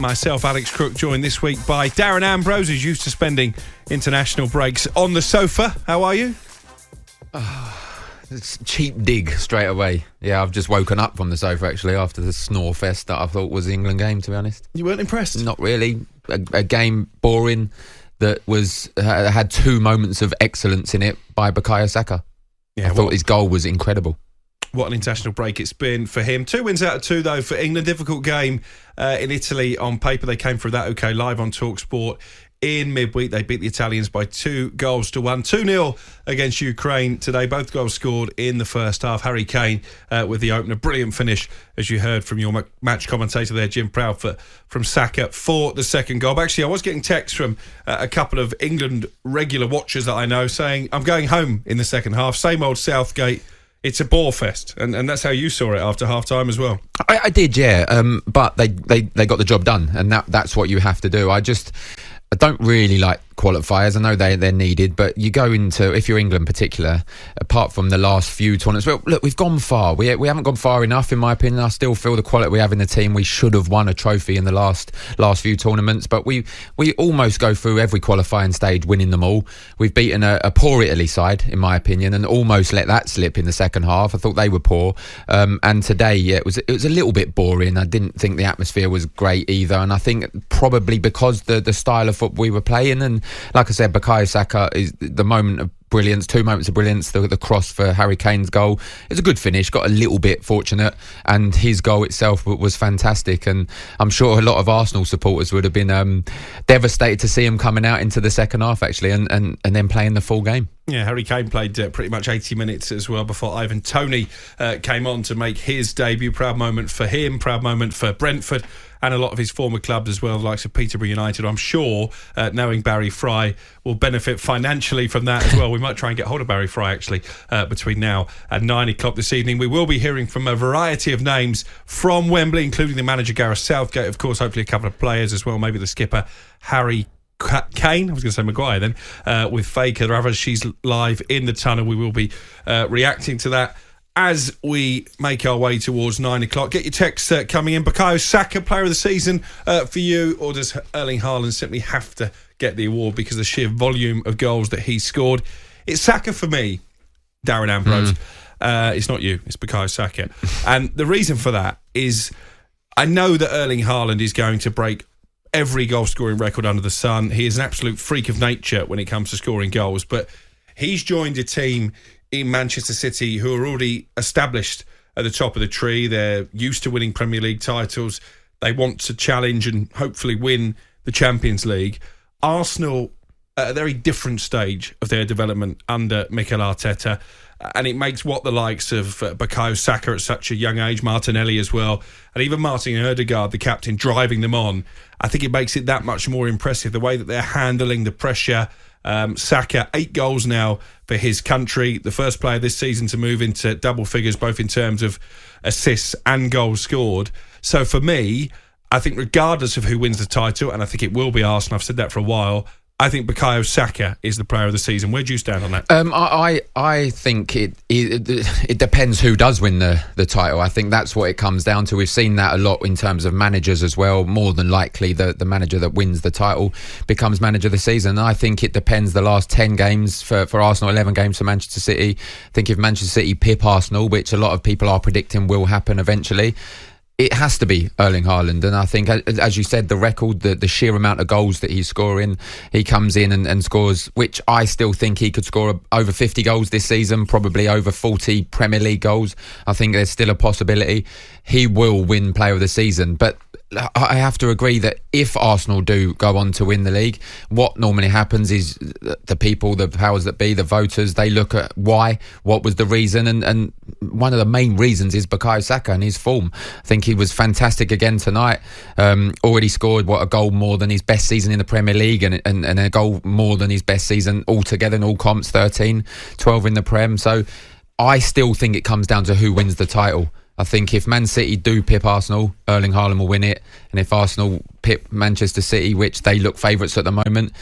Myself, Alex Crook, joined this week by Darren Ambrose, who's used to spending international breaks on the sofa. How are you? It's a cheap dig straight away. Yeah, I've just woken up from the sofa actually after the snore fest that I thought was the England game, to be honest. You weren't impressed? Not really. A game boring that had two moments of excellence in it by Bukayo Saka. Yeah, I thought his goal was incredible. What an international break it's been for him. 2 wins out of 2, though, for England. Difficult game in Italy on paper. They came through that okay live on talkSPORT in midweek. They beat the Italians by 2-1. 2-0 against Ukraine today. Both goals scored in the first half. Harry Kane with the opener. Brilliant finish, as you heard from your match commentator there, Jim Proudfoot, from Saka for the second goal. But actually, I was getting texts from a couple of England regular watchers that I know saying, I'm going home in the second half. Same old Southgate. It's a bore fest, and that's how you saw it after half-time as well. I did, yeah, but they got the job done, and that's what you have to do. I don't really like qualifiers. I know they're needed, but you go into, if you're England in particular, apart from the last few tournaments, well, look, we've gone far. We haven't gone far enough, in my opinion. I still feel the quality we have in the team, we should have won a trophy in the last few tournaments, but we almost go through every qualifying stage winning them all. We've beaten a poor Italy side, in my opinion, and almost let that slip in the second half. I thought they were poor, and today, yeah, it was a little bit boring. I didn't think the atmosphere was great either, and I think probably because the style of football we were playing, and like I said, Bukayo Saka is the moment of brilliance, 2 moments of brilliance. The cross for Harry Kane's goal, it was a good finish, got a little bit fortunate, and his goal itself was fantastic. And I'm sure a lot of Arsenal supporters would have been devastated to see him coming out into the second half actually, and then playing the full game. Yeah, Harry Kane played pretty much 80 minutes as well before Ivan Toney came on to make his debut. Proud moment for him, proud moment for Brentford and a lot of his former clubs as well, the likes of Peterborough United. I'm sure, knowing Barry Fry, will benefit financially from that as well. We might try and get hold of Barry Fry, actually, between now and 9 o'clock this evening. We will be hearing from a variety of names from Wembley, including the manager, Gareth Southgate, of course, hopefully a couple of players as well, maybe the skipper, Harry Kane, I was going to say Maguire then, with Faker. Rather, she's live in the tunnel. We will be reacting to that as we make our way towards 9 o'clock. Get your texts coming in. Bukayo Saka, player of the season for you, or does Erling Haaland simply have to get the award because of the sheer volume of goals that he scored? It's Saka for me, Darren Ambrose. It's not you, it's Bukayo Saka. And the reason for that is I know that Erling Haaland is going to break every goal-scoring record under the sun. He is an absolute freak of nature when it comes to scoring goals, but he's joined a team in Manchester City who are already established at the top of the tree. They're used to winning Premier League titles. They want to challenge and hopefully win the Champions League. Arsenal at a very different stage of their development under Mikel Arteta, and it makes what the likes of Bukayo Saka at such a young age, Martinelli as well, and even Martin Ødegaard, the captain, driving them on. I think it makes it that much more impressive, the way that they're handling the pressure. Saka, 8 goals now for his country, the first player this season to move into double figures, both in terms of assists and goals scored. So for me, I think regardless of who wins the title, and I think it will be Arsenal, I've said that for a while, I think Bukayo Saka is the player of the season. Where do you stand on that? I think it depends who does win the title. I think that's what it comes down to. We've seen that a lot in terms of managers as well. More than likely, the manager that wins the title becomes manager of the season. I think it depends. The last 10 games for Arsenal, 11 games for Manchester City. I think if Manchester City pip Arsenal, which a lot of people are predicting will happen eventually, it has to be Erling Haaland. And I think, as you said, the record, the sheer amount of goals that he's scoring, he comes in and scores, which I still think he could score over 50 goals this season, probably over 40 Premier League goals. I think there's still a possibility he will win player of the season. But I have to agree that if Arsenal do go on to win the league, what normally happens is the people, the powers that be, the voters, they look at what was the reason, and one of the main reasons is Bukayo Saka and his form. I think he was fantastic again tonight. Already scored a goal more than his best season in the Premier League, and a goal more than his best season altogether in all comps, 13, 12 in the Prem. So I still think it comes down to who wins the title. I think if Man City do pip Arsenal, Erling Haaland will win it. And if Arsenal pip Manchester City, which they look favourites at the moment,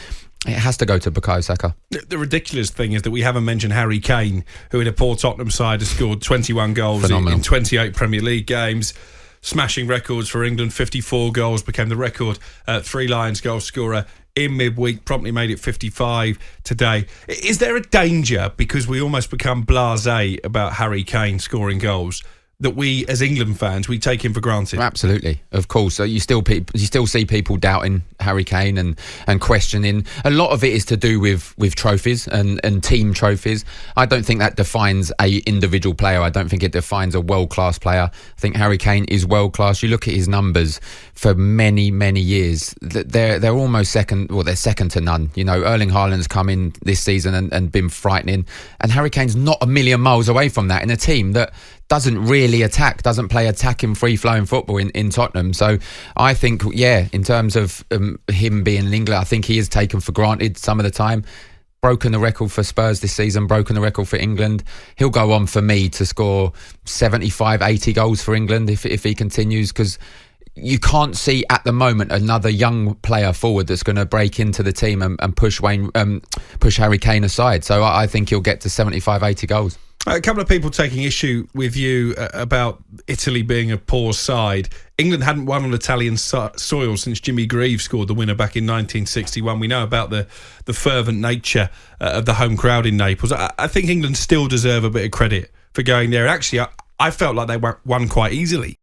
it has to go to Bukayo Saka. The ridiculous thing is that we haven't mentioned Harry Kane, who in a poor Tottenham side has scored 21 goals in 28 Premier League games. smashing records for England. 54 goals, became the record Three Lions goal scorer in midweek, promptly made it 55 today. Is there a danger, because we almost become blasé about Harry Kane scoring goals, that we, as England fans, we take him for granted? Absolutely, of course. So you still see people doubting Harry Kane and questioning. A lot of it is to do with trophies and team trophies. I don't think that defines a individual player. I don't think it defines a world-class player. I think Harry Kane is world-class. You look at his numbers for many, many years. They're almost second. Well, they're second to none. You know, Erling Haaland's come in this season and been frightening, and Harry Kane's not a million miles away from that in a team that doesn't really attack, doesn't play attacking, free-flowing football in Tottenham. So I think, in terms of him being in England, I think he is taken for granted some of the time. Broken the record for Spurs this season, broken the record for England. He'll go on, for me, to score 75, 80 goals for England if he continues, because you can't see at the moment another young player forward that's going to break into the team and push Harry Kane aside. So I think he'll get to 75, 80 goals. A couple of people taking issue with you about Italy being a poor side. England hadn't won on Italian soil since Jimmy Greaves scored the winner back in 1961. We know about the fervent nature of the home crowd in Naples. I think England still deserve a bit of credit for going there. Actually, I felt like they won quite easily.